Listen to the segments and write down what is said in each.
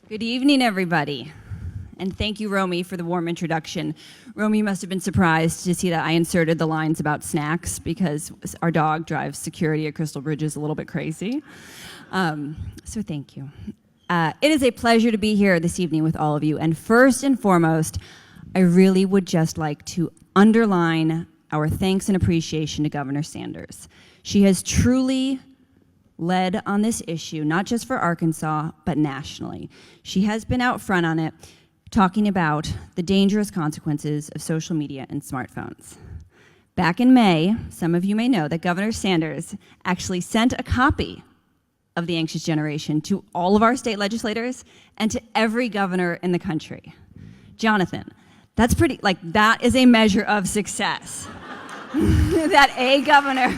Good evening, everybody. And thank you, Romy, for the warm introduction. Romy must have been surprised to see that I inserted the lines about snacks because our dog drives security at Crystal Bridges a little bit crazy. So thank you. It is a pleasure to be here this evening with all of you. And first and foremost, I really would just like to underline our thanks and appreciation to Governor Sanders. She has truly led on this issue, not just for Arkansas, but nationally. She has been out front on it, talking about the dangerous consequences of social media and smartphones. Back in May, some of you may know that Governor Sanders actually sent a copy of The Anxious Generation to all of our state legislators and to every governor in the country. Jonathan, that's pretty, that is a measure of success. That a governor...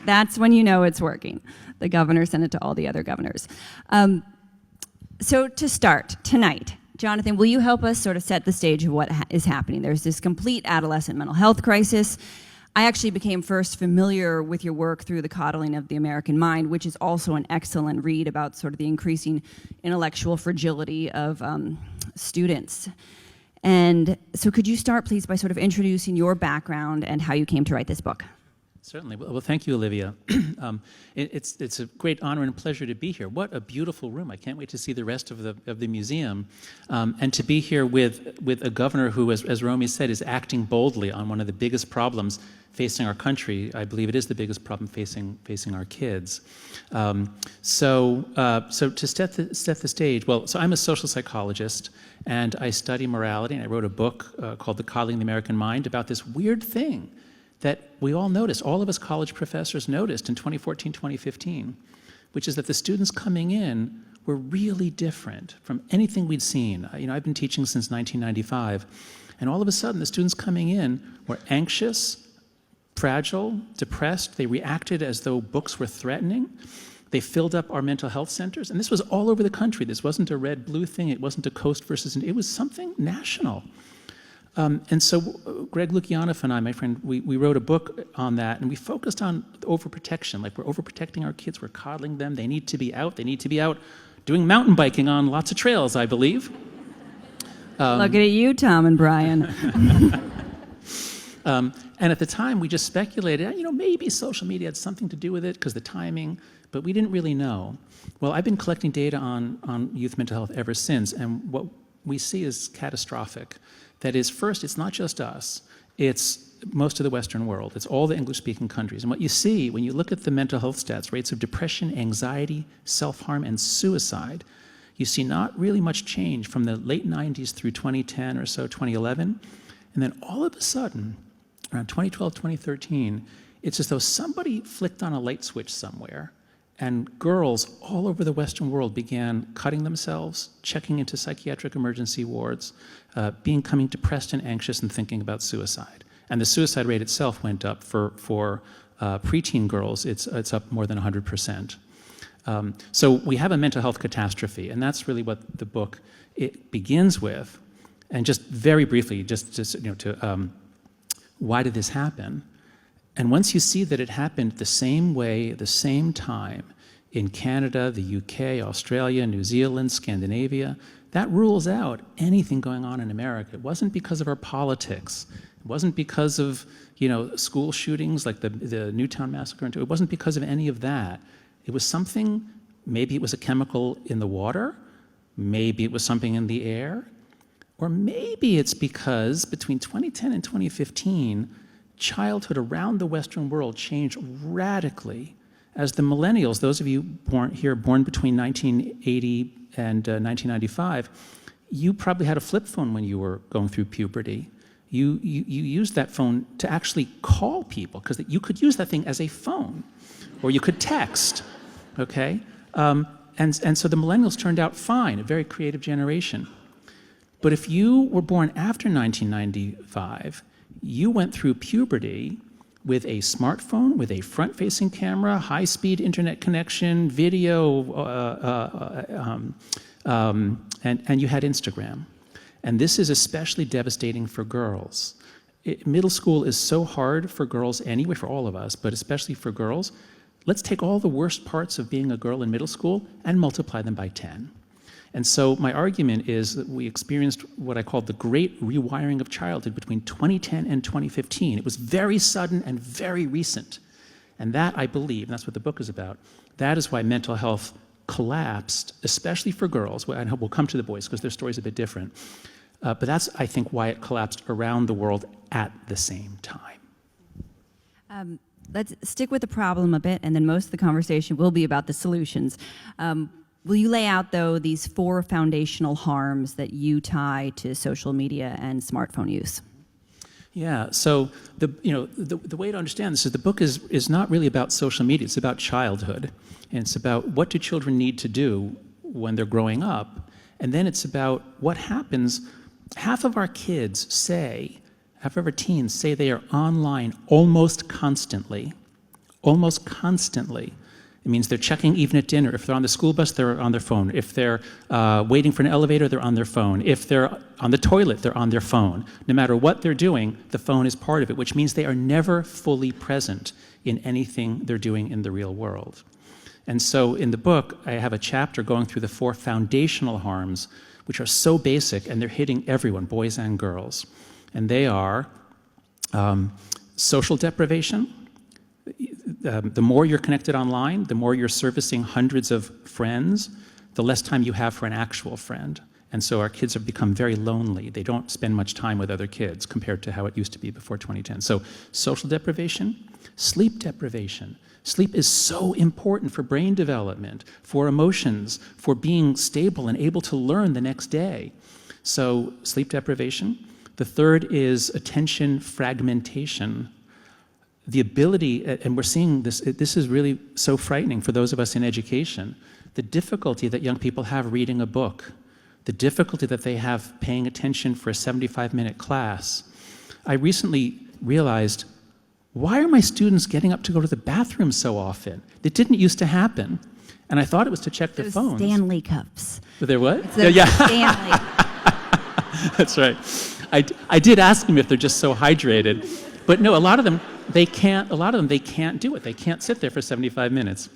that's when you know it's working. The governor sent it to all the other governors. So to start, tonight, Jonathan, will you help us sort of set the stage of what is happening? There's this complete adolescent mental health crisis. I actually became first familiar with your work through The Coddling of the American Mind, which is also an excellent read about sort of the increasing intellectual fragility of students. And so could you start, please, by sort of introducing your background and how you came to write this book? Certainly. Well, thank you, Olivia. It's a great honor and pleasure to be here. What a beautiful room. I can't wait to see the rest of the museum. And to be here with a governor who, as Romy said, is acting boldly on one of the biggest problems facing our country. I believe it is the biggest problem facing our kids. So to set the stage, so I'm a social psychologist, and I study morality, and I wrote a book called The Coddling of the American Mind about this weird thing that we all noticed, all of us college professors noticed in 2014, 2015, which is that the students coming in were really different from anything we'd seen. I've been teaching since 1995, and all of a sudden the students coming in were anxious, fragile, depressed. They reacted as though books were threatening. They filled up our mental health centers, and this was all over the country. This wasn't a red-blue thing. It wasn't a coast versus, it was something national. And so Greg Lukianoff and I, my friend, we wrote a book on that, and we focused on overprotection. We're overprotecting our kids, we're coddling them. They need to be out. They need to be out doing mountain biking on lots of trails, I believe. Looking at you, Tom and Brian. And at the time, we just speculated, maybe social media had something to do with it because the timing, but we didn't really know. Well, I've been collecting data on youth mental health ever since, and what we see is catastrophic. That is, first, it's not just us. It's most of the Western world. It's all the English-speaking countries. And what you see when you look at the mental health stats, rates of depression, anxiety, self-harm, and suicide, you see not really much change from the late 90s through 2010 or so, 2011. And then all of a sudden, around 2012, 2013, it's as though somebody flicked on a light switch somewhere, and girls all over the Western world began cutting themselves, checking into psychiatric emergency wards, becoming depressed and anxious and thinking about suicide. And the suicide rate itself went up for preteen girls. It's up more than 100%. So we have a mental health catastrophe, and that's really what the book it begins with. And just very briefly, why did this happen? And once you see that it happened the same way, the same time, in Canada, the UK, Australia, New Zealand, Scandinavia, that rules out anything going on in America. It wasn't because of our politics. It wasn't because of school shootings like the Newtown massacre. It wasn't because of any of that. It was something, maybe it was a chemical in the water, maybe it was something in the air, or maybe it's because between 2010 and 2015, childhood around the Western world changed radically as the millennials, those of you born between 1980 and 1995, you probably had a flip phone when you were going through puberty. You used that phone to actually call people, because you could use that thing as a phone, or you could text, okay? And so the millennials turned out fine, a very creative generation. But if you were born after 1995, you went through puberty with a smartphone, with a front-facing camera, high-speed internet connection, video, and you had Instagram. And this is especially devastating for girls. Middle school is so hard for girls anyway, for all of us, but especially for girls. let's take all the worst parts of being a girl in middle school and multiply them by 10. And so my argument is that we experienced what I call the great rewiring of childhood between 2010 and 2015. It was very sudden and very recent. And that, I believe, and that's what the book is about, that is why mental health collapsed, especially for girls. I hope we'll come to the boys because their story's a bit different. But that's, I think, why it collapsed around the world at the same time. Let's stick with the problem a bit, and then most of the conversation will be about the solutions. Will you lay out, though, these 4 foundational harms that you tie to social media and smartphone use? Yeah, so the way to understand this is the book is not really about social media, it's about childhood. And it's about what do children need to do when they're growing up. And then it's about what happens. Half of our kids say, half of our teens say they are online almost constantly. Almost constantly. It means they're checking even at dinner. If they're on the school bus, they're on their phone. If they're waiting for an elevator, they're on their phone. If they're on the toilet, they're on their phone. No matter what they're doing, the phone is part of it, which means they are never fully present in anything they're doing in the real world. And so in the book, I have a chapter going through the 4 foundational harms, which are so basic, and they're hitting everyone, boys and girls. And they are social deprivation. The more you're connected online, the more you're servicing hundreds of friends, the less time you have for an actual friend. And so our kids have become very lonely. They don't spend much time with other kids compared to how it used to be before 2010. So social deprivation, sleep deprivation. Sleep is so important for brain development, for emotions, for being stable and able to learn the next day. So sleep deprivation. The third is attention fragmentation. The ability, and we're seeing this is really so frightening for those of us in education, the difficulty that young people have reading a book, the difficulty that they have paying attention for a 75-minute class. I recently realized, why are my students getting up to go to the bathroom so often? It didn't used to happen. And I thought it was to check their phones. Stanley cups. Were there what? Yeah. Stanley. That's right. I did ask them if they're just so hydrated. But no, a lot of them, they can't do it. They can't sit there for 75 minutes.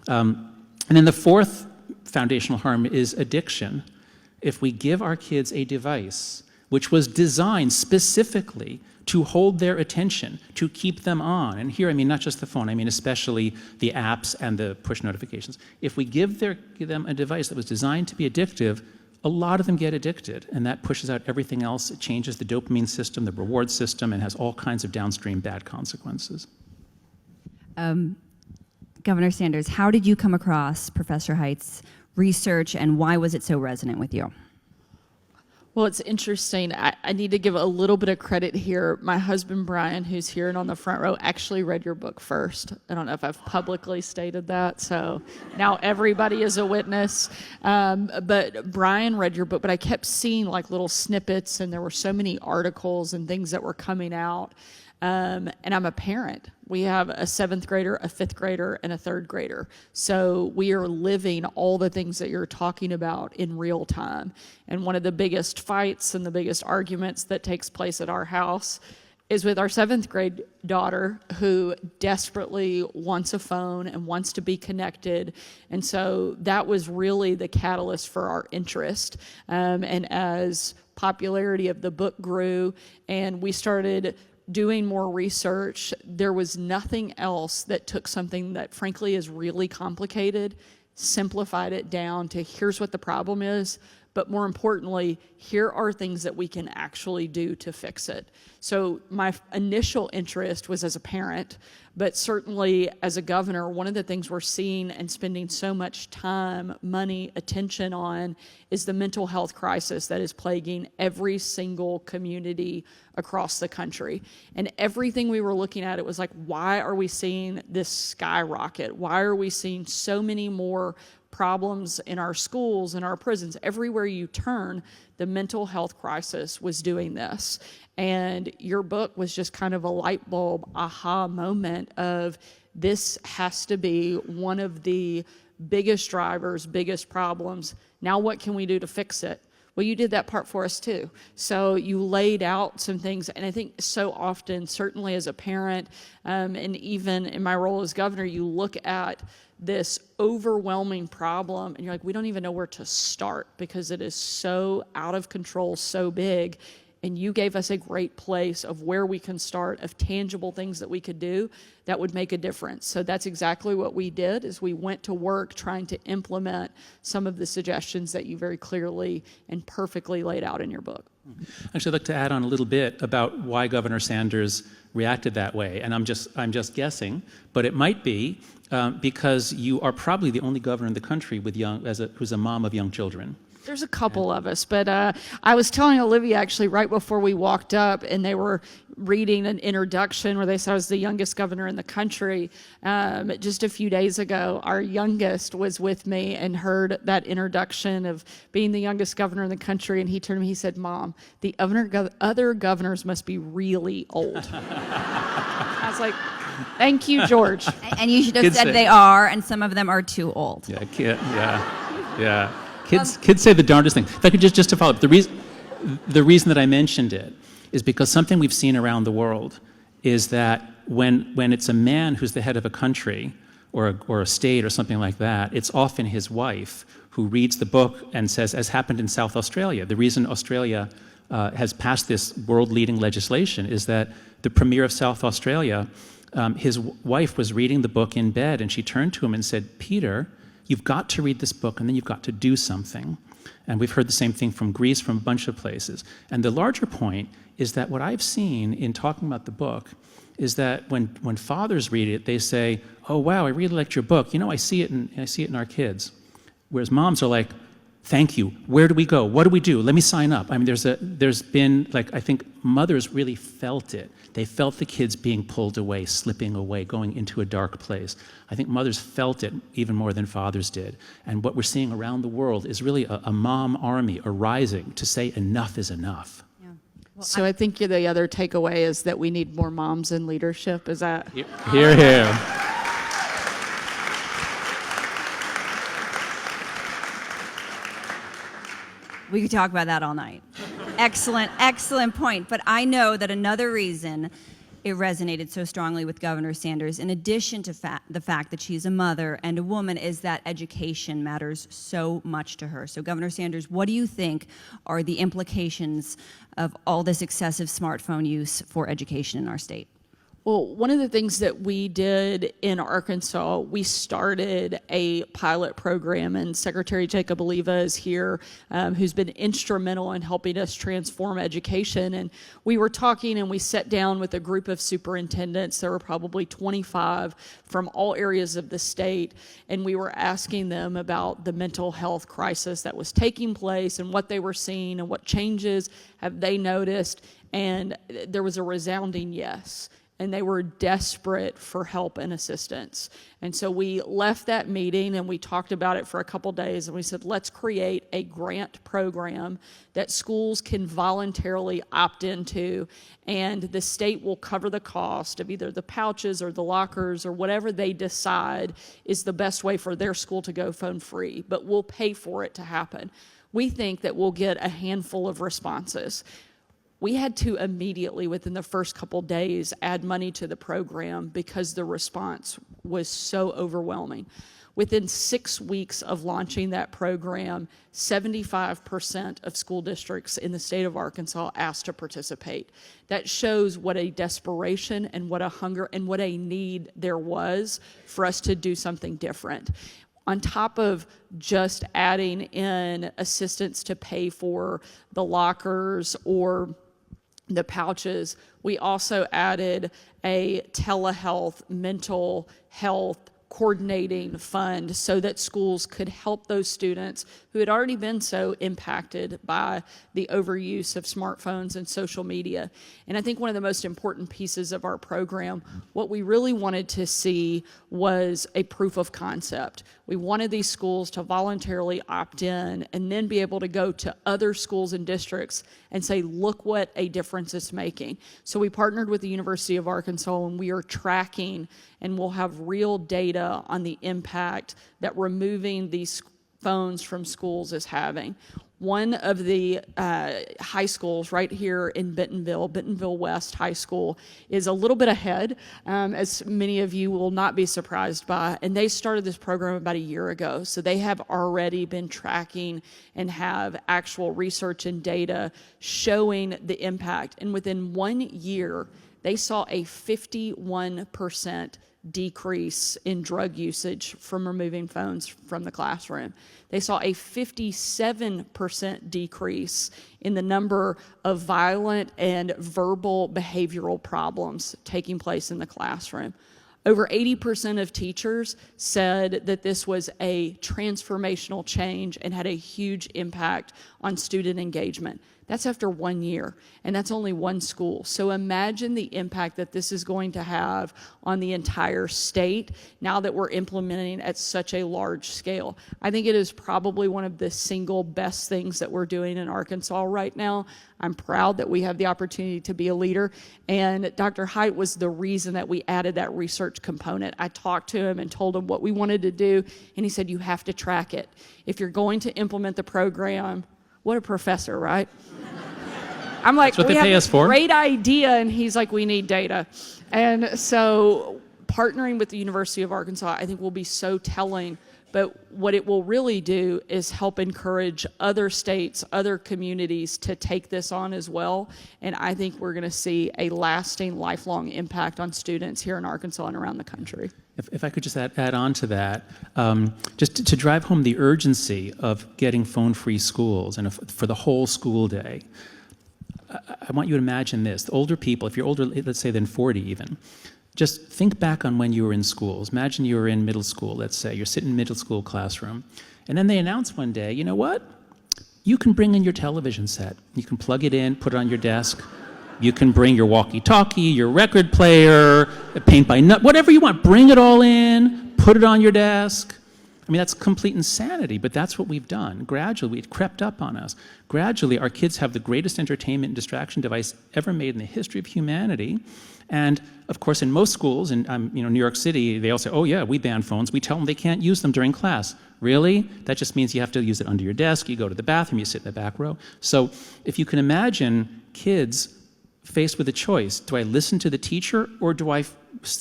And then the 4th foundational harm is addiction. If we give our kids a device which was designed specifically to hold their attention, to keep them on, and here I mean not just the phone, I mean especially the apps and the push notifications. If we give them a device that was designed to be addictive, a lot of them get addicted, and that pushes out everything else. It changes the dopamine system, the reward system, and has all kinds of downstream bad consequences. Governor Sanders, how did you come across Professor Haidt's research, and why was it so resonant with you? Well, it's interesting. I need to give a little bit of credit here. My husband, Brian, who's here and on the front row, actually read your book first. I don't know if I've publicly stated that, so now everybody is a witness. But Brian read your book, but I kept seeing like little snippets, and there were so many articles and things that were coming out. And I'm a parent. We have a 7th grader, a 5th grader, and a 3rd grader. So we are living all the things that you're talking about in real time. And one of the biggest fights and the biggest arguments that takes place at our house is with our 7th grade daughter, who desperately wants a phone and wants to be connected. And so that was really the catalyst for our interest. And as popularity of the book grew and we started doing more research, there was nothing else that took something that frankly is really complicated, simplified it down to here's what the problem is, but more importantly, here are things that we can actually do to fix it. So my initial interest was as a parent, but certainly as a governor, one of the things we're seeing and spending so much time, money, attention on is the mental health crisis that is plaguing every single community across the country. And everything we were looking at, it was like, why are we seeing this skyrocket? Why are we seeing so many more problems in our schools, in our prisons? Everywhere you turn, the mental health crisis was doing this. And your book was just kind of a light bulb aha moment of this has to be one of the biggest drivers, biggest problems. Now what can we do to fix it? Well, you did that part for us too. So you laid out some things, and I think so often, certainly as a parent, and even in my role as governor, you look at this overwhelming problem and you're like, we don't even know where to start because it is so out of control, so big. And you gave us a great place of where we can start, of tangible things that we could do that would make a difference. So that's exactly what we did, is we went to work trying to implement some of the suggestions that you very clearly and perfectly laid out in your book. Actually, I'd like to add on a little bit about why Governor Sanders reacted that way. And I'm just guessing, but it might be because you are probably the only governor in the country with who's a mom of young children. There's a couple of us, but I was telling Olivia actually right before we walked up, and they were reading an introduction where they said I was the youngest governor in the country. Just a few days ago, our youngest was with me and heard that introduction of being the youngest governor in the country, and he turned to me, he said, "Mom, the other governors must be really old." I was like, "Thank you, George." And you should have Kids said say- they are, and some of them are too old. Yeah. Kids say the darndest thing. If I could just to follow up, the reason that I mentioned it is because something we've seen around the world is that when it's a man who's the head of a country or a state or something like that, it's often his wife who reads the book and says, as happened in South Australia. The reason Australia has passed this world-leading legislation is that the Premier of South Australia, his wife was reading the book in bed, and she turned to him and said, "Peter, you've got to read this book, and then you've got to do something." And we've heard the same thing from Greece, from a bunch of places. And the larger point is that what I've seen in talking about the book is that when fathers read it, they say, "Oh, wow, I really liked your book. You know, I see it in our kids." Whereas moms are like, "Thank you. Where do we go? What do we do? Let me sign up." I mean, there's been, like, I think mothers really felt it. They felt the kids being pulled away, slipping away, going into a dark place. I think mothers felt it even more than fathers did. And what we're seeing around the world is really a mom army arising to say enough is enough. Yeah. Well, So I think the other takeaway is that we need more moms in leadership. Is that? Hear, hear. We could talk about that all night. Excellent point. But I know that another reason it resonated so strongly with Governor Sanders, in addition to the fact that she's a mother and a woman, is that education matters so much to her. So Governor Sanders, what do you think are the implications of all this excessive smartphone use for education in our state? Well, one of the things that we did in Arkansas, we started a pilot program, and Secretary Jacob Oliva is here, who's been instrumental in helping us transform education. And we were talking, and we sat down with a group of superintendents. There were probably 25 from all areas of the state, and we were asking them about the mental health crisis that was taking place and what they were seeing and what changes have they noticed. And there was a resounding yes. And they were desperate for help and assistance. And so we left that meeting and we talked about it for a couple days, and we said, let's create a grant program that schools can voluntarily opt into, and the state will cover the cost of either the pouches or the lockers or whatever they decide is the best way for their school to go phone free, but we'll pay for it to happen. We think that we'll get a handful of responses. We had to immediately, within the first couple days, add money to the program because the response was so overwhelming. Within 6 weeks of launching that program, 75% of school districts in the state of Arkansas asked to participate. That shows what a desperation and what a hunger and what a need there was for us to do something different. On top of just adding in assistance to pay for the lockers or the pouches, we also added a telehealth, mental health coordinating fund so that schools could help those students who had already been so impacted by the overuse of smartphones and social media. And I think one of the most important pieces of our program, what we really wanted to see was a proof of concept. We wanted these schools to voluntarily opt in and then be able to go to other schools and districts and say, look what a difference it's making. So we partnered with the University of Arkansas, and we are tracking, and we'll have real data on the impact that removing these phones from schools is having. One of the high schools right here in Bentonville West High School, is a little bit ahead, as many of you will not be surprised by, and they started this program about a year ago. So they have already been tracking and have actual research and data showing the impact. And within 1 year, they saw a 51% decrease in drug usage from removing phones from the classroom. They saw a 57% decrease in the number of violent and verbal behavioral problems taking place in the classroom. Over 80% of teachers said that this was a transformational change and had a huge impact on student engagement. That's after 1 year, and that's only one school. So imagine the impact that this is going to have on the entire state now that we're implementing at such a large scale. I think it is probably one of the single best things that we're doing in Arkansas right now. I'm proud that we have the opportunity to be a leader, and Dr. Haidt was the reason that we added that research component. I talked to him and told him what we wanted to do, and he said, you have to track it. If you're going to implement the program, what a professor, right? I'm like, that's what we they have pay us this for. Great idea, and he's like, we need data. And so partnering with the University of Arkansas, I think will be so telling, but what it will really do is help encourage other states, other communities to take this on as well. And I think we're gonna see a lasting, lifelong impact on students here in Arkansas and around the country. If I could just add on to that, just to drive home the urgency of getting phone-free schools and for the whole school day, I want you to imagine this. The older people, if you're older, let's say than 40 even, just think back on when you were in schools. Imagine you were in middle school, let's say. You're sitting in a middle school classroom, and then they announce one day, you know what? You can bring in your television set. You can plug it in, put it on your desk. You can bring your walkie-talkie, your record player, a paint by nut, whatever you want. Bring it all in, put it on your desk. I mean, that's complete insanity, but that's what we've done. Gradually, it crept up on us. Gradually, our kids have the greatest entertainment and distraction device ever made in the history of humanity. And of course, in most schools, in New York City, they all say, oh yeah, we ban phones. We tell them they can't use them during class. Really? That just means you have to use it under your desk, you go to the bathroom, you sit in the back row. So if you can imagine kids faced with a choice, do I listen to the teacher or do I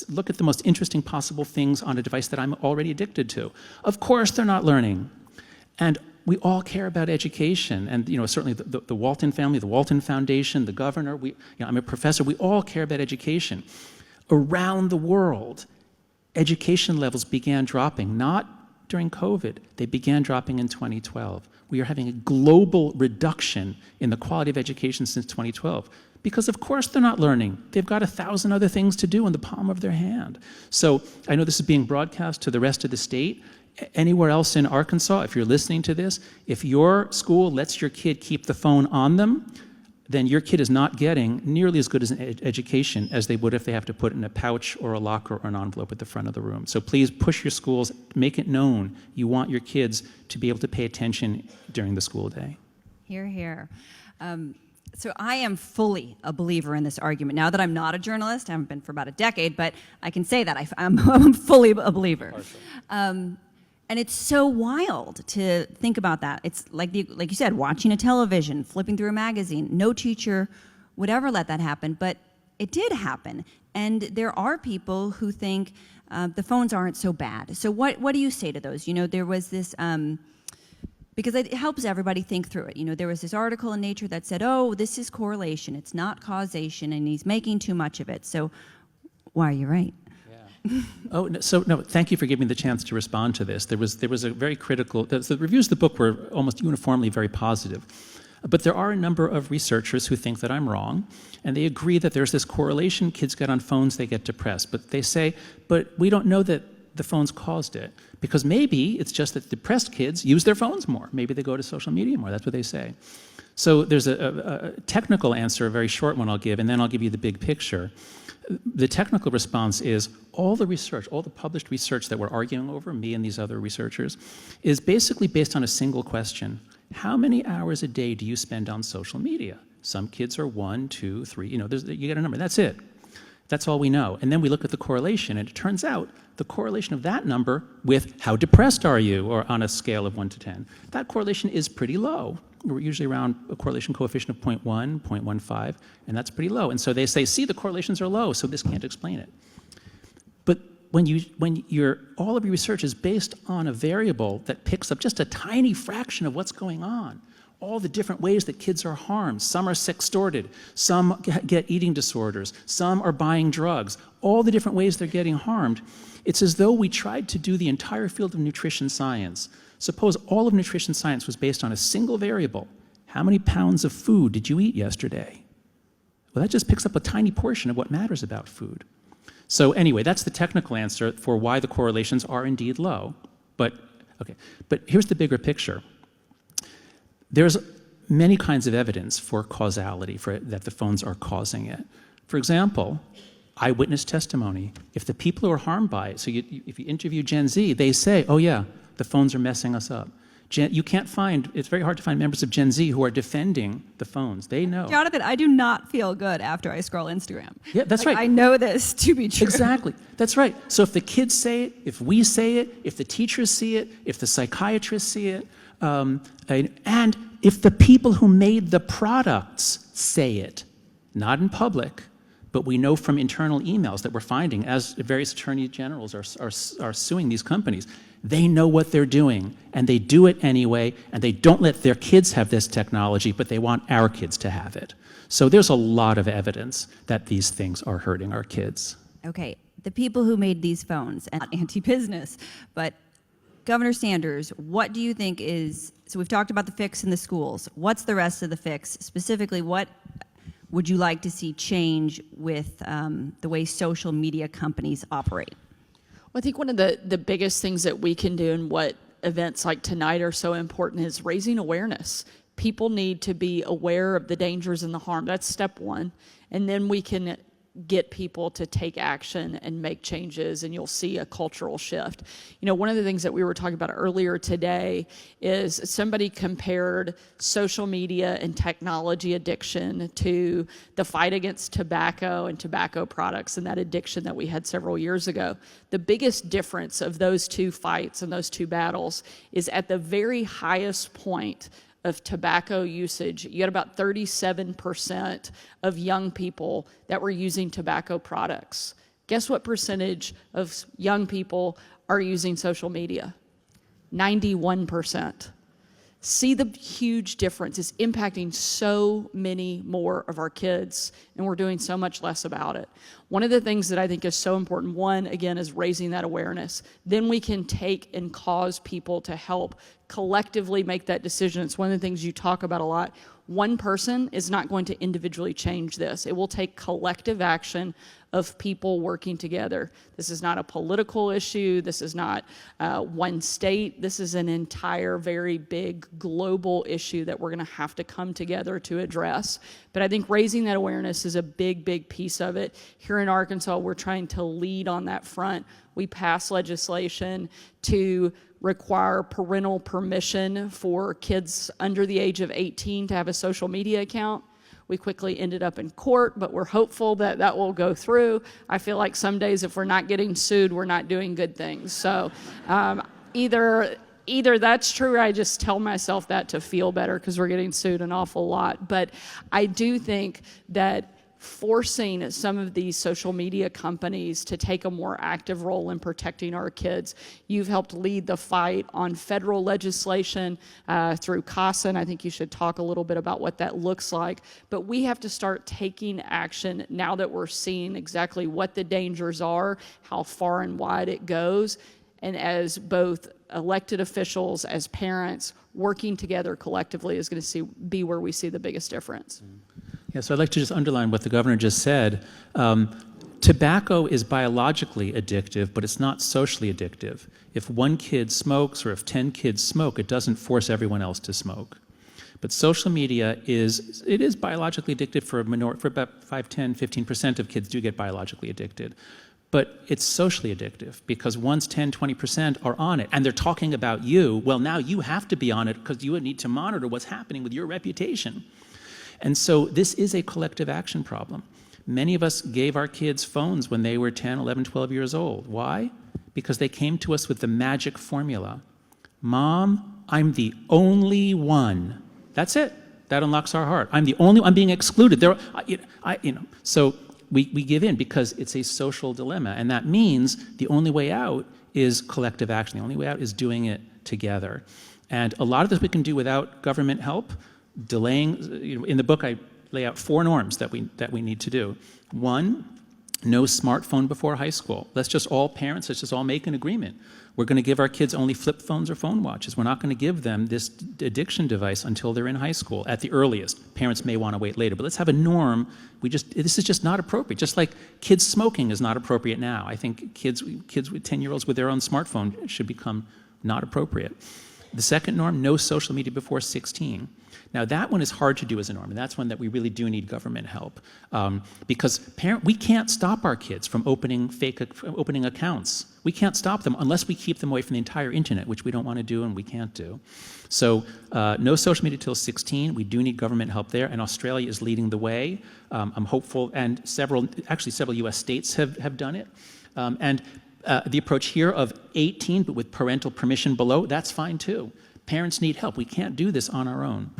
look at the most interesting possible things on a device that I'm already addicted to? Of course they're not learning. And we all care about education, and certainly the Walton family, the Walton Foundation, the governor, I'm a professor, we all care about education. Around the world, education levels began dropping, not during COVID, they began dropping in 2012. We are having a global reduction in the quality of education since 2012. Because of course they're not learning. They've got 1,000 other things to do in the palm of their hand. So I know this is being broadcast to the rest of the state. Anywhere else in Arkansas, if you're listening to this, if your school lets your kid keep the phone on them, then your kid is not getting nearly as good as an education as they would if they have to put it in a pouch or a locker or an envelope at the front of the room. So please push your schools, make it known you want your kids to be able to pay attention during the school day. Hear, hear. So I am fully a believer in this argument. Now that I'm not a journalist, I haven't been for about a decade, but I can say that I'm fully a believer. And it's so wild to think about that. It's like you said, watching a television, flipping through a magazine. No teacher would ever let that happen, but it did happen. And there are people who think the phones aren't so bad. So what do you say to those? There was this, because it helps everybody think through it. There was this article in Nature that said, oh, this is correlation, it's not causation, and he's making too much of it. So why are you right? Thank you for giving me the chance to respond to this. There was a very critical, the reviews of the book were almost uniformly very positive. But there are a number of researchers who think that I'm wrong, and they agree that there's this correlation. Kids get on phones, they get depressed. But they say, but we don't know that the phones caused it, because maybe it's just that depressed kids use their phones more. Maybe they go to social media more. That's what they say. So there's a technical answer, a very short one I'll give, and then I'll give you the big picture. The technical response is all the research, all the published research that we're arguing over, me and these other researchers, is basically based on a single question. How many hours a day do you spend on social media? Some kids are 1, 2, 3, you get a number, that's it. That's all we know. And then we look at the correlation, and it turns out the correlation of that number with how depressed are you, or on a scale of 1 to 10, that correlation is pretty low. We're usually around a correlation coefficient of 0.1, 0.15, and that's pretty low. And so they say, see, the correlations are low, so this can't explain it. But when all of your research is based on a variable that picks up just a tiny fraction of what's going on, all the different ways that kids are harmed. Some are sextorted, some get eating disorders, some are buying drugs, all the different ways they're getting harmed. It's as though we tried to do the entire field of nutrition science. Suppose all of nutrition science was based on a single variable. How many pounds of food did you eat yesterday? Well, that just picks up a tiny portion of what matters about food. So anyway, that's the technical answer for why the correlations are indeed low. But here's the bigger picture. There's many kinds of evidence for causality, that the phones are causing it. For example, eyewitness testimony. If the people who are harmed by it, so if you interview Gen Z, they say, oh yeah, the phones are messing us up. It's very hard to find members of Gen Z who are defending the phones. They know. Jonathan, I do not feel good after I scroll Instagram. Yeah, that's right. I know this to be true. Exactly. That's right. So if the kids say it, if we say it, if the teachers see it, if the psychiatrists see it, and if the people who made the products say it, not in public, but we know from internal emails that we're finding as various attorney generals are suing these companies, they know what they're doing, and they do it anyway, and they don't let their kids have this technology, but they want our kids to have it. So there's a lot of evidence that these things are hurting our kids. Okay, the people who made these phones, and not anti-business, but Governor Sanders, what do you think is, so we've talked about the fix in the schools. What's the rest of the fix? Specifically, what would you like to see change with the way social media companies operate? Well, I think one of the biggest things that we can do, and what events like tonight are so important, is raising awareness. People need to be aware of the dangers and the harm. That's step one. And then we can get people to take action and make changes, and you'll see a cultural shift. You know, one of the things that we were talking about earlier today is somebody compared social media and technology addiction to the fight against tobacco and tobacco products and that addiction that we had several years ago. The biggest difference of those two fights and those two battles is at the very highest point of tobacco usage, you had about 37% of young people that were using tobacco products. Guess what percentage of young people are using social media? 91%. See the huge difference. It's impacting so many more of our kids, and we're doing so much less about it. One of the things that I think is so important, one, again, is raising that awareness. Then we can take and cause people to help collectively make that decision. It's one of the things you talk about a lot. One person is not going to individually change this. It will take collective action of people working together. This is not a political issue. This is not one state. This is an entire very big global issue that we're going to have to come together to address. But I think raising that awareness is a big, big piece of it. Here in Arkansas, we're trying to lead on that front. We passed legislation to require parental permission for kids under the age of 18 to have a social media account. We quickly ended up in court, but we're hopeful that that will go through. I feel like some days if we're not getting sued, we're not doing good things. So either that's true, or I just tell myself that to feel better because we're getting sued an awful lot. But I do think that forcing some of these social media companies to take a more active role in protecting our kids. You've helped lead the fight on federal legislation through CASA, and I think you should talk a little bit about what that looks like. But we have to start taking action now that we're seeing exactly what the dangers are, how far and wide it goes, and as both elected officials, as parents, working together collectively is going to be where we see the biggest difference. Yeah, so I'd like to just underline what the governor just said. Tobacco is biologically addictive, but it's not socially addictive. If one kid smokes or if 10 kids smoke, it doesn't force everyone else to smoke. But social media is biologically addictive for about 5, 10, 15% of kids do get biologically addicted. But it's socially addictive because once 10, 20% are on it and they're talking about you, well, now you have to be on it because you need to monitor what's happening with your reputation. And so this is a collective action problem. Many of us gave our kids phones when they were 10, 11, 12 years old. Why? Because they came to us with the magic formula. Mom, I'm the only one. That's it. That unlocks our heart. I'm being excluded. So we give in because it's a social dilemma. And that means the only way out is collective action. The only way out is doing it together. And a lot of this we can do without government help. Delaying, in the book I lay out 4 norms that we need to do. 1, no smartphone before high school. Let's just all make an agreement. We're going to give our kids only flip phones or phone watches. We're not going to give them this addiction device until they're in high school at the earliest. Parents may want to wait later, but let's have a norm. This is just not appropriate. Just like kids smoking is not appropriate now. I think kids with 10-year-olds with their own smartphone should become not appropriate. The second norm, no social media before 16. Now that one is hard to do as a norm, and that's one that we really do need government help, because we can't stop our kids from opening accounts. We can't stop them unless we keep them away from the entire internet, which we don't want to do and we can't do. So no social media till 16. We do need government help there, and Australia is leading the way. I'm hopeful, and several U.S. states have done it. The approach here of 18, but with parental permission below, that's fine too. Parents need help. We can't do this on our own.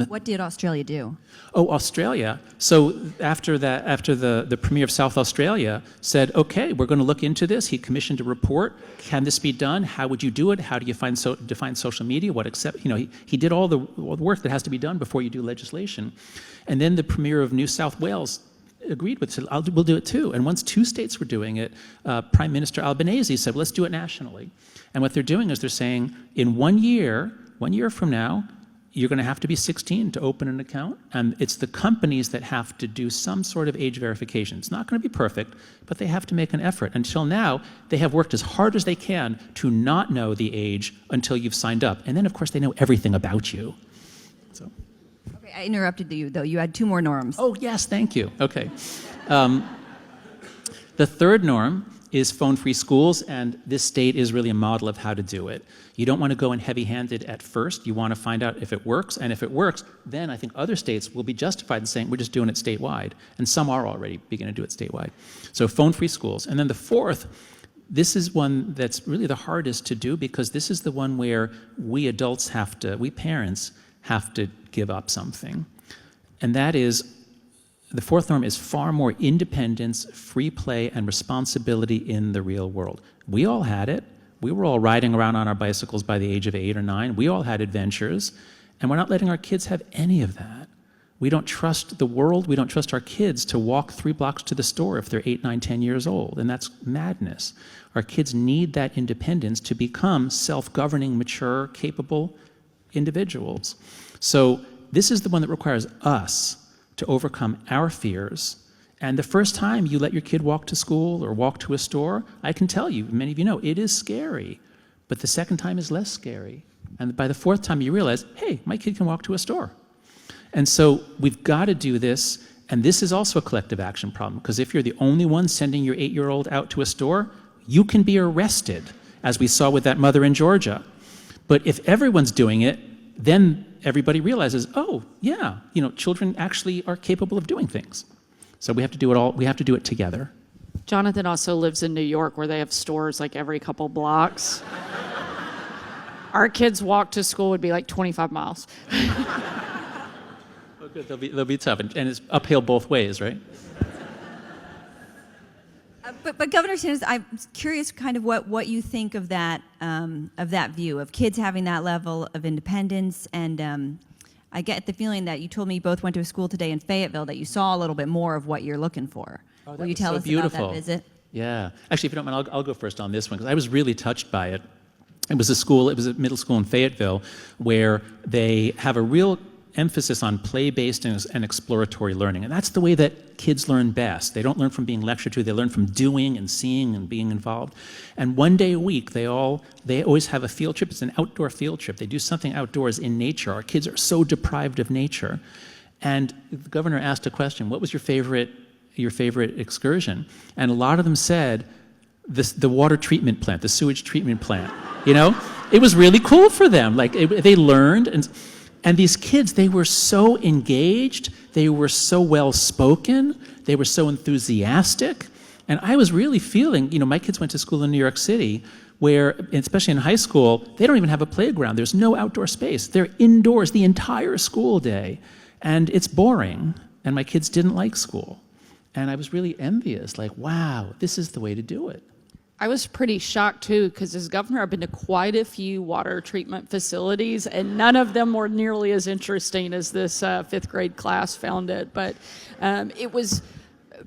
What did Australia do? Oh, Australia. So after the Premier of South Australia said, okay, we're going to look into this. He commissioned a report. Can this be done? How would you do it? How do you define social media? He did all the work that has to be done before you do legislation. And then the Premier of New South Wales agreed with it, said, we'll do it too. And once 2 states were doing it, Prime Minister Albanese said, well, let's do it nationally. And what they're doing is they're saying, in 1 year from now, you're going to have to be 16 to open an account, and it's the companies that have to do some sort of age verification. It's not going to be perfect, but they have to make an effort. Until now, they have worked as hard as they can to not know the age until you've signed up. And then, of course, they know everything about you. So. Okay, I interrupted you, though. You had 2 more norms. Oh, yes, thank you. Okay. The third norm is phone-free schools, and this state is really a model of how to do it. You don't want to go in heavy-handed at first. You want to find out if it works, and if it works, then I think other states will be justified in saying, we're just doing it statewide, and some are already beginning to do it statewide. So phone-free schools. And then the fourth, this is one that's really the hardest to do, because this is the one where we parents have to give up something. And that is, the fourth norm is far more independence, free play, and responsibility in the real world. We all had it. We were all riding around on our bicycles by the age of 8 or 9. We all had adventures, and we're not letting our kids have any of that. We don't trust the world. We don't trust our kids to walk 3 blocks to the store if they're 8, 9, 10 years old, and that's madness. Our kids need that independence to become self-governing, mature, capable individuals. So this is the one that requires us to overcome our fears. And the first time you let your kid walk to school or walk to a store, I can tell you, many of you know, it is scary. But the second time is less scary. And by the 4th time you realize, hey, my kid can walk to a store. And so we've got to do this, and this is also a collective action problem, because if you're the only one sending your 8-year-old out to a store, you can be arrested, as we saw with that mother in Georgia. But if everyone's doing it, then everybody realizes, oh, yeah, children actually are capable of doing things. So we have to do it all. We have to do it together. Jonathan also lives in New York, where they have stores like every couple blocks. Our kids' walk to school would be like 25 miles. Oh, good. They'll be tough, and it's uphill both ways, right? But Governor Sanders, I'm curious kind of what you think of that view of kids having that level of independence. And I get the feeling that you told me you both went to a school today in Fayetteville, that you saw a little bit more of what you're looking for. Oh, Will you tell us beautiful. about that visit? Yeah. Actually, if you don't mind, I'll go first on this one, because I was really touched by it. It was a middle school in Fayetteville, where they have a real emphasis on play-based and exploratory learning. And that's the way that kids learn best. They don't learn from being lectured to, they learn from doing and seeing and being involved. And one day a week, they always have a field trip. It's an outdoor field trip. They do something outdoors in nature. Our kids are so deprived of nature. And the governor asked a question, what was your favorite excursion? And a lot of them said, the water treatment plant, the sewage treatment plant. It was really cool for them. They learned, and these kids, they were so engaged, they were so well-spoken, They were so enthusiastic. And I was really feeling, my kids went to school in New York City, where, especially in high school, they don't even have a playground. There's no outdoor space. They're indoors the entire school day. And it's boring. And my kids didn't like school. And I was really envious, like, wow, this is the way to do it. I was pretty shocked too, because as governor, I've been to quite a few water treatment facilities, and none of them were nearly as interesting as this fifth grade class found it. But it was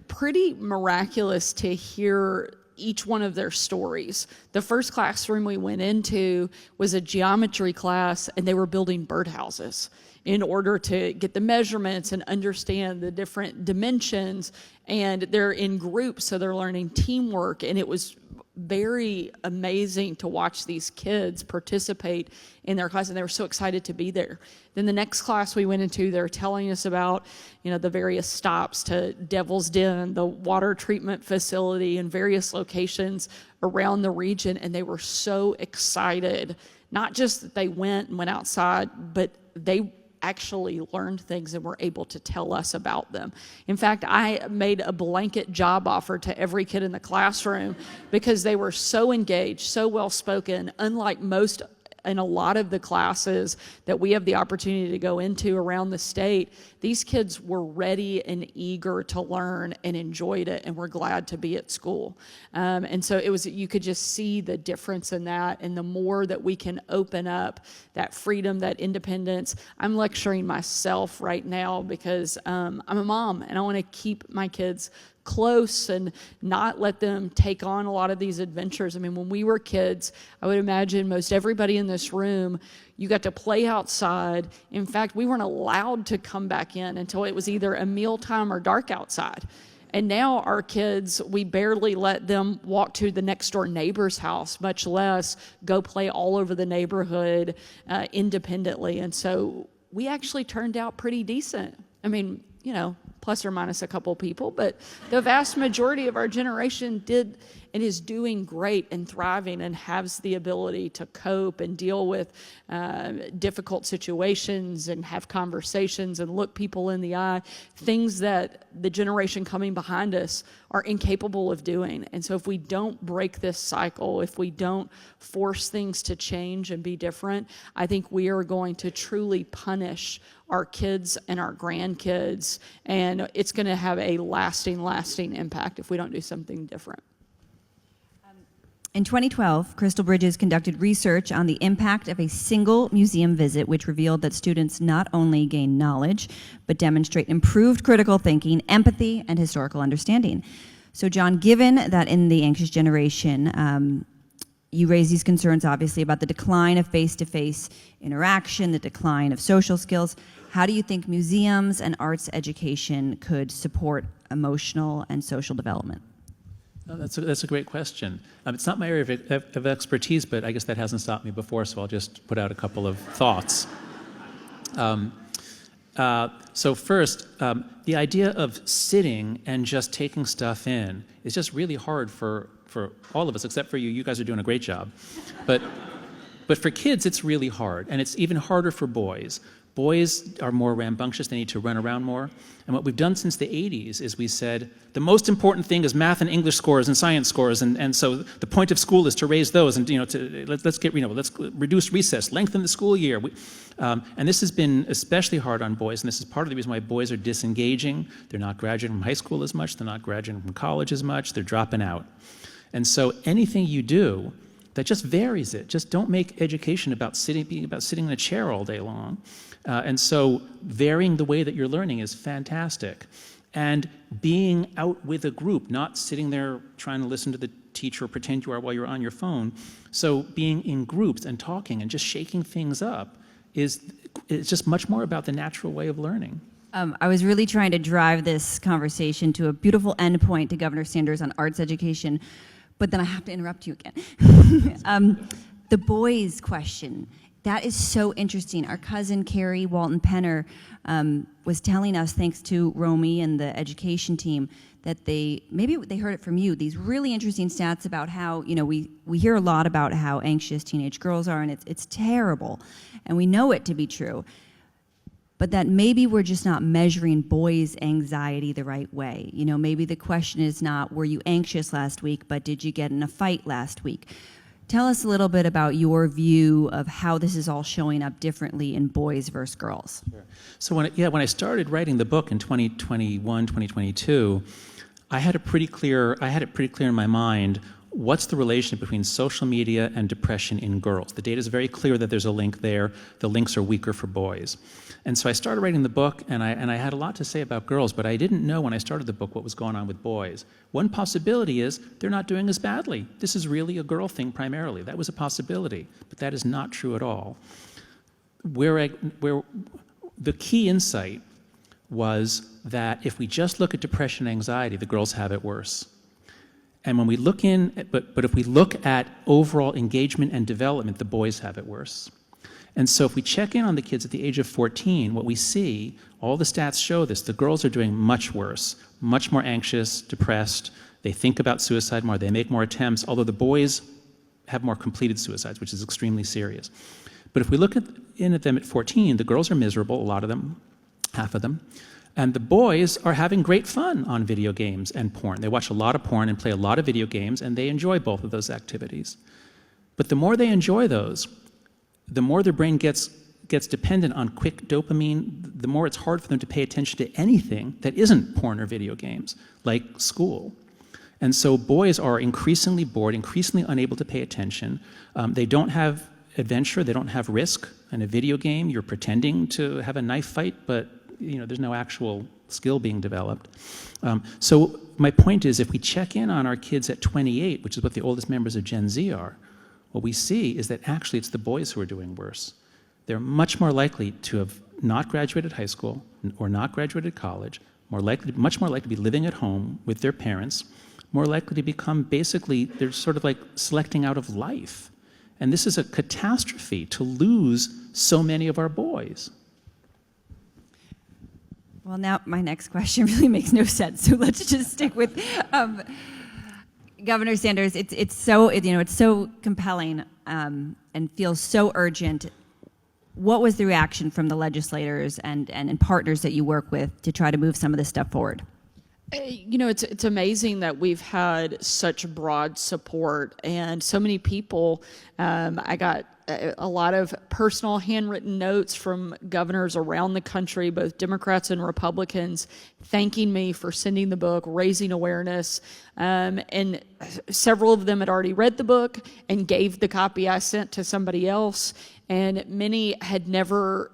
pretty miraculous to hear each one of their stories. The first classroom we went into was a geometry class, and they were building birdhouses in order to get the measurements and understand the different dimensions. And they're in groups, so they're learning teamwork, and it was very amazing to watch these kids participate in their class, and they were so excited to be there. Then the next class we went into, they were telling us about, the various stops to Devil's Den, the water treatment facility, and various locations around the region, and they were so excited. Not just that they went outside, but they actually learned things and were able to tell us about them. In fact, I made a blanket job offer to every kid in the classroom because they were so engaged, so well spoken, unlike most in a lot of the classes that we have the opportunity to go into around the state. These kids were ready and eager to learn and enjoyed it and were glad to be at school. And so you could just see the difference in that, and the more that we can open up that freedom, that independence. I'm lecturing myself right now because I'm a mom and I want to keep my kids close and not let them take on a lot of these adventures. I mean, when we were kids, I would imagine most everybody in this room, you got to play outside. In fact, we weren't allowed to come back in until it was either a mealtime or dark outside. And now our kids, we barely let them walk to the next door neighbor's house, much less go play all over the neighborhood independently. And so we actually turned out pretty decent. I mean, plus or minus a couple people, but the vast majority of our generation did and is doing great and thriving and has the ability to cope and deal with difficult situations and have conversations and look people in the eye, things that the generation coming behind us are incapable of doing. And so if we don't break this cycle, if we don't force things to change and be different, I think we are going to truly punish our kids and our grandkids, and it's going to have a lasting impact if we don't do something different. In 2012, Crystal Bridges conducted research on the impact of a single museum visit, which revealed that students not only gain knowledge, but demonstrate improved critical thinking, empathy, and historical understanding. So, John, given that in the anxious generation, you raise these concerns, obviously, about the decline of face-to-face interaction, the decline of social skills, how do you think museums and arts education could support emotional and social development? Oh, that's a great question. It's not my area of expertise, but I guess that hasn't stopped me before, so I'll just put out a couple of thoughts. So first, the idea of sitting and just taking stuff in is just really hard for all of us, except for you. You guys are doing a great job. But for kids, it's really hard, and it's even harder for boys. Boys are more rambunctious, they need to run around more. And what we've done since the 80s is we said, the most important thing is math and English scores and science scores, and so the point of school is to raise those, and let's reduce recess, lengthen the school year. And this has been especially hard on boys, and this is part of the reason why boys are disengaging. They're not graduating from high school as much, they're not graduating from college as much, they're dropping out. And so anything you do that just varies it, just don't make education being about sitting in a chair all day long. And so varying the way that you're learning is fantastic. And being out with a group, not sitting there trying to listen to the teacher or pretend you are while you're on your phone. So being in groups and talking and just shaking things up it's just much more about the natural way of learning. I was really trying to drive this conversation to a beautiful endpoint to Governor Sanders on arts education, but then I have to interrupt you again. The boys question. That is so interesting. Our cousin Carrie Walton Penner was telling us, thanks to Romy and the education team, that maybe they heard it from you, these really interesting stats about how, we hear a lot about how anxious teenage girls are, and it's terrible, and we know it to be true. but that maybe we're just not measuring boys' anxiety the right way. You know, maybe the question is not, were you anxious last week, but did you get in a fight last week? Tell us a little bit about your view of how this is all showing up differently in boys versus girls. Sure. So when I started writing the book in 2021, 2022, I had it pretty clear in my mind what's the relationship between social media and depression in girls. The data is very clear that there's a link there. The links are weaker for boys. And so I started writing the book, and I had a lot to say about girls, but I didn't know when I started the book what was going on with boys. One possibility is they're not doing as badly. This is really a girl thing primarily. That was a possibility, but that is not true at all. Where the key insight was that if we just look at depression and anxiety, the girls have it worse. And when we look but if we look at overall engagement and development, the boys have it worse. And so if we check in on the kids at the age of 14, what we see, all the stats show this, the girls are doing much worse, much more anxious, depressed, they think about suicide more, they make more attempts, although the boys have more completed suicides, which is extremely serious. But if we look at them at 14, the girls are miserable, a lot of them, half of them, and the boys are having great fun on video games and porn. They watch a lot of porn and play a lot of video games, and they enjoy both of those activities. But the more they enjoy those, the more their brain gets dependent on quick dopamine, the more it's hard for them to pay attention to anything that isn't porn or video games, like school. And so boys are increasingly bored, increasingly unable to pay attention. They don't have adventure, they don't have risk. In a video game, you're pretending to have a knife fight, but there's no actual skill being developed. So my point is, if we check in on our kids at 28, which is what the oldest members of Gen Z are, what we see is that actually it's the boys who are doing worse. They're much more likely to have not graduated high school or not graduated college, much more likely to be living at home with their parents, more likely to become they're sort of like selecting out of life. And this is a catastrophe to lose so many of our boys. Well, now my next question really makes no sense, so let's just stick with Governor Sanders. It's so compelling and feels so urgent. What was the reaction from the legislators and partners that you work with to try to move some of this stuff forward? It's amazing that we've had such broad support and so many people. I got a lot of personal handwritten notes from governors around the country, both Democrats and Republicans, thanking me for sending the book, raising awareness. And several of them had already read the book and gave the copy I sent to somebody else. And many had never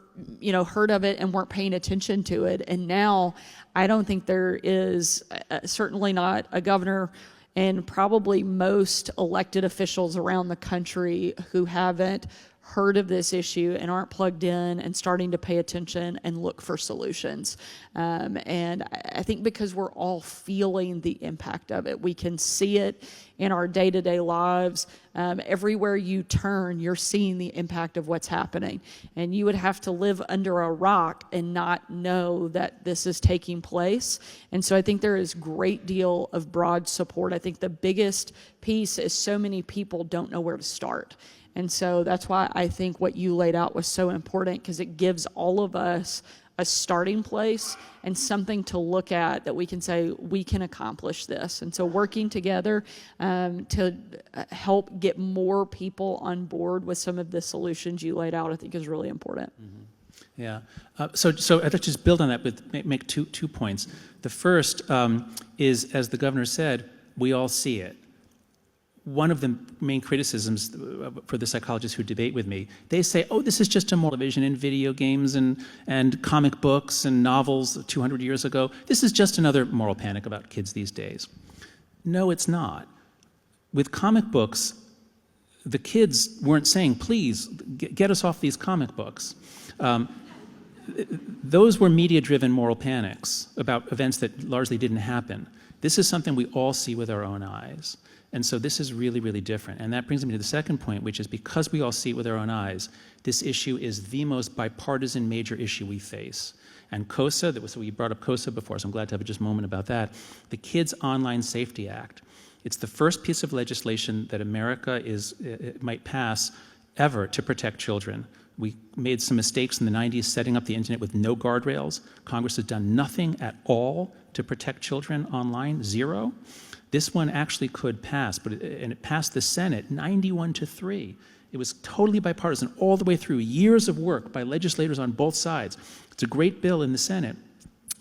heard of it and weren't paying attention to it. And now I don't think there is, certainly not a governor and probably most elected officials around the country who haven't heard of this issue and aren't plugged in and starting to pay attention and look for solutions. And I think because we're all feeling the impact of it, we can see it in our day-to-day lives. Everywhere you turn, you're seeing the impact of what's happening. And you would have to live under a rock and not know that this is taking place. And so I think there is a great deal of broad support. I think the biggest piece is so many people don't know where to start. And so that's why I think what you laid out was so important, because it gives all of us a starting place and something to look at that we can say, we can accomplish this. And so working together to help get more people on board with some of the solutions you laid out, I think is really important. Mm-hmm. Yeah. So I'd like to just build on that, but make two points. The first is, as the governor said, we all see it. One of the main criticisms for the psychologists who debate with me, they say, oh, this is just a moral division in video games and comic books and novels 200 years ago. This is just another moral panic about kids these days. No, it's not. With comic books, the kids weren't saying, please, get us off these comic books. Those were media-driven moral panics about events that largely didn't happen. This is something we all see with our own eyes. And so this is really, really different. And that brings me to the second point, which is because we all see it with our own eyes, this issue is the most bipartisan major issue we face. And COSA, so we brought up COSA before, so I'm glad to have just a moment about that. The Kids Online Safety Act. It's the first piece of legislation that America might pass ever to protect children We made some mistakes in the 90s setting up the internet with no guardrails. Congress has done nothing at all to protect children online, zero. This one actually could pass, and it passed the Senate 91-3. It was totally bipartisan all the way through, years of work by legislators on both sides. It's a great bill in the Senate.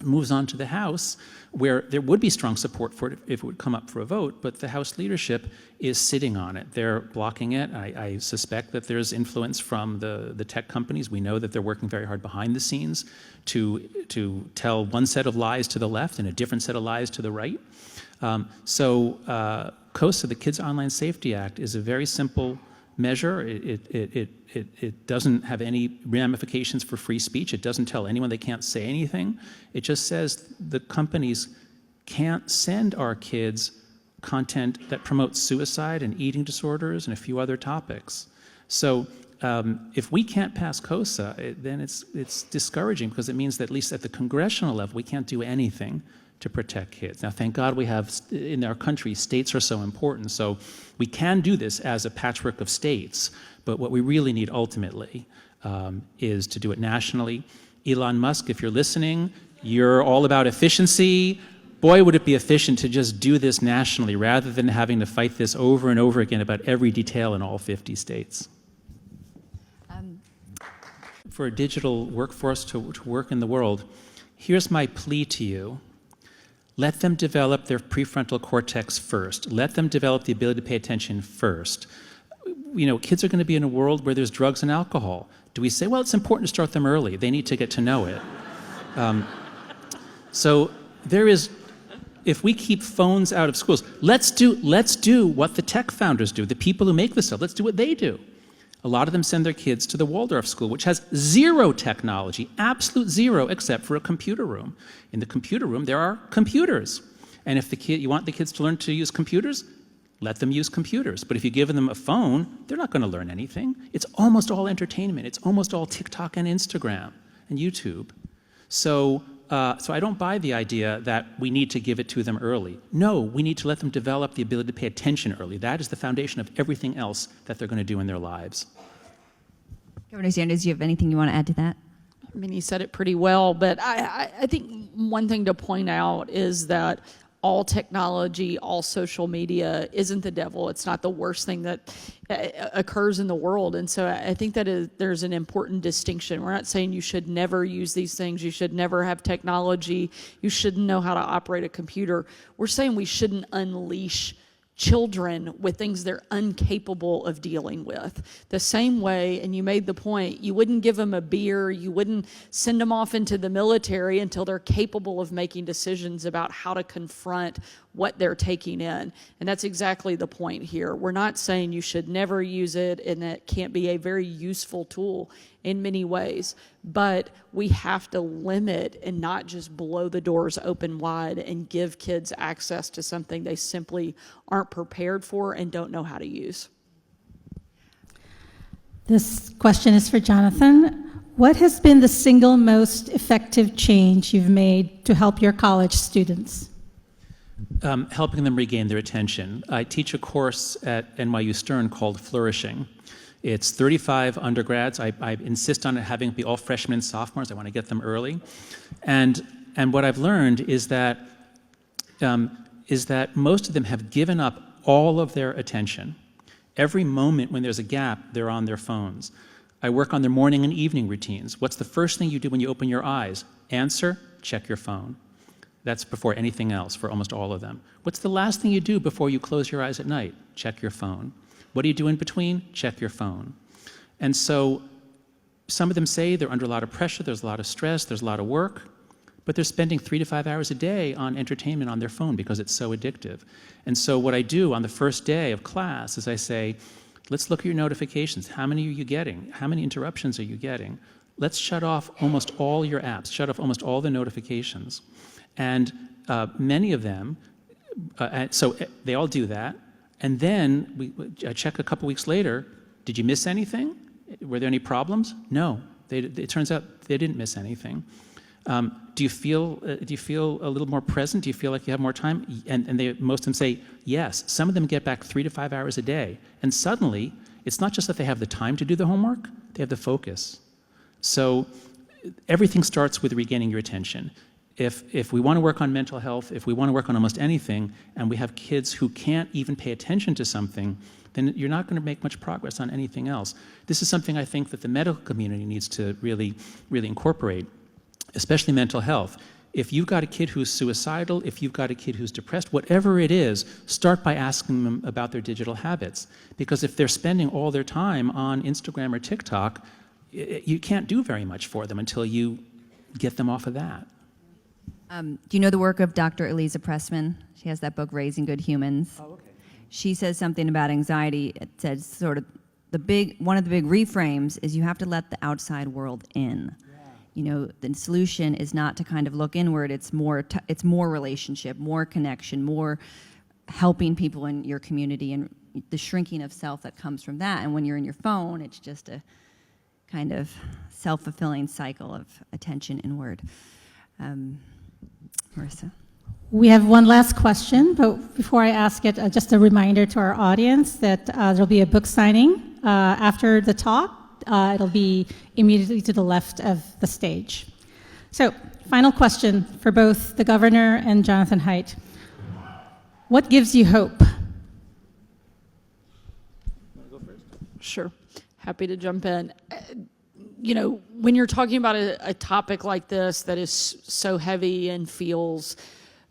It moves on to the House, where there would be strong support for it if it would come up for a vote, but the House leadership is sitting on it. They're blocking it. I suspect that there's influence from the tech companies. We know that they're working very hard behind the scenes to tell one set of lies to the left and a different set of lies to the right. COSA, the Kids Online Safety Act, is a very simple measure. It doesn't have any ramifications for free speech. It doesn't tell anyone they can't say anything. It just says the companies can't send our kids content that promotes suicide and eating disorders and a few other topics. So if we can't pass COSA, then it's discouraging, because it means that at least at the congressional level, we can't do anything to protect kids. Now, thank God we have, in our country, states are so important, so we can do this as a patchwork of states, but what we really need ultimately is to do it nationally. Elon Musk, if you're listening, you're all about efficiency. Boy, would it be efficient to just do this nationally rather than having to fight this over and over again about every detail in all 50 states. For a digital workforce to work in the world, here's my plea to you. Let them develop their prefrontal cortex first. Let them develop the ability to pay attention first. You know, kids are going to be in a world where there's drugs and alcohol. Do we say, well, it's important to start them early. They need to get to know it. So there is, if we keep phones out of schools, let's do what the tech founders do, the people who make this stuff. Let's do what they do. A lot of them send their kids to the Waldorf school, which has zero technology, absolute zero, except for a computer room. In the computer room, there are computers. And if you want the kids to learn to use computers, let them use computers. But if you give them a phone, they're not going to learn anything. It's almost all entertainment. It's almost all TikTok and Instagram and YouTube. So I don't buy the idea that we need to give it to them early. No, we need to let them develop the ability to pay attention early. That is the foundation of everything else that they're going to do in their lives. Governor Sanders, do you have anything you want to add to that? I mean, he said it pretty well, but I think one thing to point out is that all technology, all social media isn't the devil. It's not the worst thing that occurs in the world. And so I think that there's an important distinction. We're not saying you should never use these things. You should never have technology. You shouldn't know how to operate a computer. We're saying we shouldn't unleash children with things they're incapable of dealing with. The same way, and you made the point, you wouldn't give them a beer, you wouldn't send them off into the military until they're capable of making decisions about how to confront what they're taking in. And that's exactly the point here. We're not saying you should never use it and it can't be a very useful tool in many ways, but we have to limit and not just blow the doors open wide and give kids access to something they simply aren't prepared for and don't know how to use. This question is for Jonathan. What has been the single most effective change you've made to help your college students? Helping them regain their attention. I teach a course at NYU Stern called Flourishing. It's 35 undergrads. I insist on it having it be all freshmen and sophomores. I want to get them early. And what I've learned is that most of them have given up all of their attention. Every moment when there's a gap, they're on their phones. I work on their morning and evening routines. What's the first thing you do when you open your eyes? Answer, check your phone. That's before anything else for almost all of them. What's the last thing you do before you close your eyes at night? Check your phone. What do you do in between? Check your phone. And so some of them say they're under a lot of pressure, there's a lot of stress, there's a lot of work, but they're spending 3 to 5 hours a day on entertainment on their phone because it's so addictive. And so what I do on the first day of class is I say, let's look at your notifications. How many are you getting? How many interruptions are you getting? Let's shut off almost all your apps, shut off almost all the notifications. And many of them, so they all do that. And then I check a couple weeks later, did you miss anything? Were there any problems? No. It turns out they didn't miss anything. Do you feel a little more present? Do you feel like you have more time? And most of them say yes. Some of them get back 3 to 5 hours a day. And suddenly, it's not just that they have the time to do the homework, they have the focus. So everything starts with regaining your attention. If we want to work on mental health, if we want to work on almost anything, and we have kids who can't even pay attention to something, then you're not going to make much progress on anything else. This is something I think that the medical community needs to really, really incorporate, especially mental health. If you've got a kid who's suicidal, if you've got a kid who's depressed, whatever it is, start by asking them about their digital habits. Because if they're spending all their time on Instagram or TikTok, you can't do very much for them until you get them off of that. Do you know the work of Dr. Elisa Pressman? She has that book, Raising Good Humans. Oh, okay. She says something about anxiety. It says sort of one of the big reframes is you have to let the outside world in. Yeah. You know, the solution is not to kind of look inward. It's more relationship, more connection, more helping people in your community, and the shrinking of self that comes from that. And when you're in your phone, it's just a kind of self-fulfilling cycle of attention inward. Marissa. We have one last question, but before I ask it, just a reminder to our audience that there'll be a book signing after the talk. It'll be immediately to the left of the stage. So, final question for both the governor and Jonathan Haidt. What gives you hope? Want to go first? Sure. Happy to jump in. You know, when you're talking about a topic like this that is so heavy and feels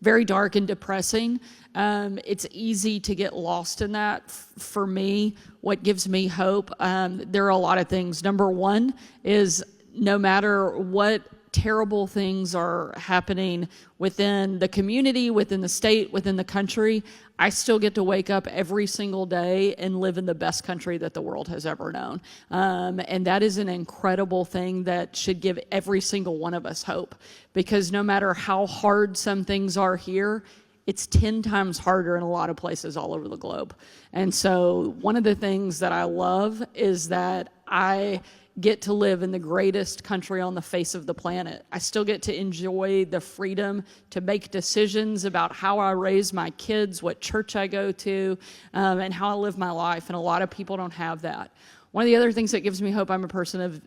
very dark and depressing, it's easy to get lost in that. For me, what gives me hope, there are a lot of things. Number one is no matter what terrible things are happening within the community, within the state, within the country, I still get to wake up every single day and live in the best country that the world has ever known. And that is an incredible thing that should give every single one of us hope, because no matter how hard some things are here, it's 10 times harder in a lot of places all over the globe. And so one of the things that I love is that I get to live in the greatest country on the face of the planet. I still get to enjoy the freedom to make decisions about how I raise my kids, what church I go to, and how I live my life. And a lot of people don't have that. One of the other things that gives me hope, I'm a person of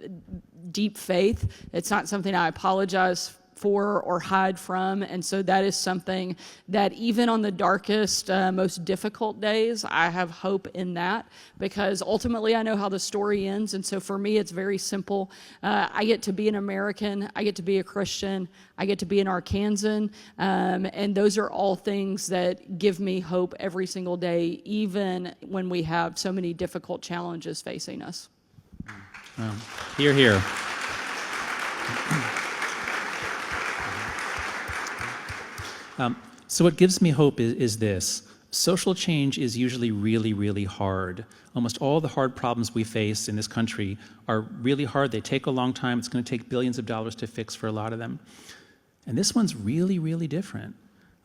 deep faith. It's not something I apologize for or hide from, and so that is something that even on the darkest, most difficult days, I have hope in that, because ultimately I know how the story ends, and so for me it's very simple. I get to be an American, I get to be a Christian, I get to be an Arkansan, and those are all things that give me hope every single day, even when we have so many difficult challenges facing us. Well, hear, hear. So what gives me hope is this. Social change is usually really, really hard. Almost all the hard problems we face in this country are really hard. They take a long time. It's going to take billions of dollars to fix for a lot of them. And this one's really, really different.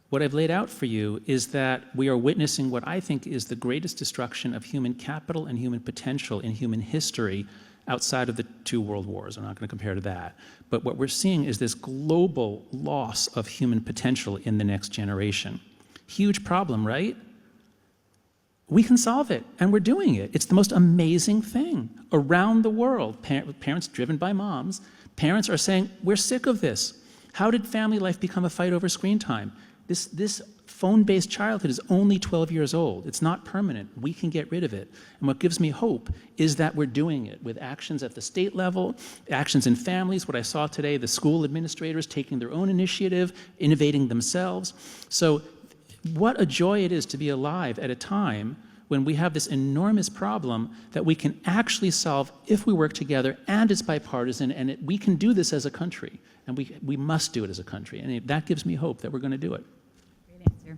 What I've laid out for you is that we are witnessing what I think is the greatest destruction of human capital and human potential in human history outside of the 2 world wars. I'm not going to compare to that. But what we're seeing is this global loss of human potential in the next generation. Huge problem, right? We can solve it, and we're doing it. It's the most amazing thing. Around the world, parents driven by moms, parents are saying, we're sick of this. How did family life become a fight over screen time? This phone-based childhood is only 12 years old. It's not permanent. We can get rid of it. And what gives me hope is that we're doing it with actions at the state level, actions in families. What I saw today, the school administrators taking their own initiative, innovating themselves. So what a joy it is to be alive at a time when we have this enormous problem that we can actually solve if we work together, and it's bipartisan, and we can do this as a country. And we must do it as a country. And that gives me hope that we're going to do it. Great answer.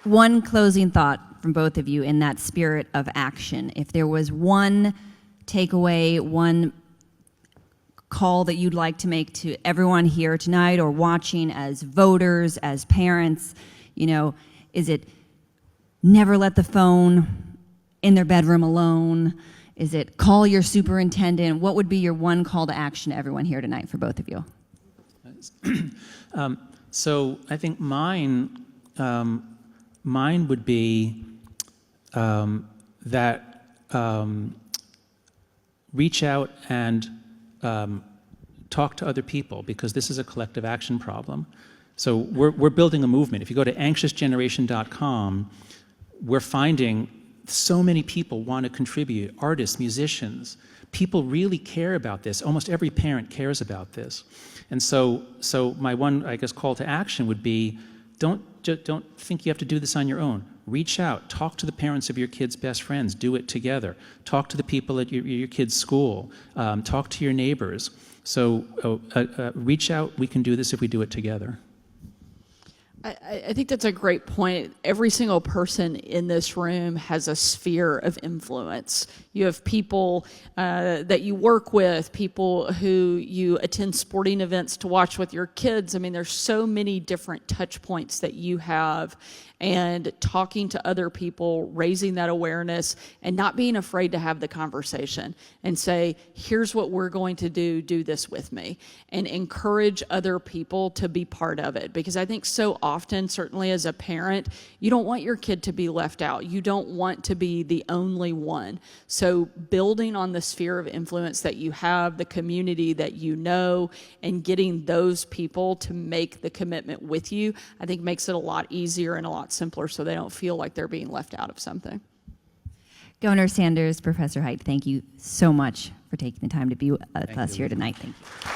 One closing thought from both of you in that spirit of action. If there was one takeaway, one call that you'd like to make to everyone here tonight or watching as voters, as parents, is it never let the phone in their bedroom alone? Is it call your superintendent? What would be your one call to action to everyone here tonight for both of you? So I think mine would be that reach out and talk to other people, because this is a collective action problem. So we're building a movement. If you go to anxiousgeneration.com, we're finding so many people want to contribute, artists, musicians. People really care about this. Almost every parent cares about this. And so my one, I guess, call to action would be, don't think you have to do this on your own. Reach out, talk to the parents of your kids' best friends, do it together. Talk to the people at your kids' school, talk to your neighbors. So reach out, we can do this if we do it together. I think that's a great point. Every single person in this room has a sphere of influence. You have people that you work with, people who you attend sporting events to watch with your kids. I mean, there's so many different touch points that you have, and talking to other people, raising that awareness, and not being afraid to have the conversation and say, here's what we're going to do this with me, and encourage other people to be part of it. Because I think so often, certainly as a parent, you don't want your kid to be left out. You don't want to be the only one. So building on the sphere of influence that you have, the community that you know, and getting those people to make the commitment with you, I think makes it a lot easier and a lot simpler, so they don't feel like they're being left out of something. Governor Sanders, Professor Haidt, thank you so much for taking the time to be with us here tonight. Thank you.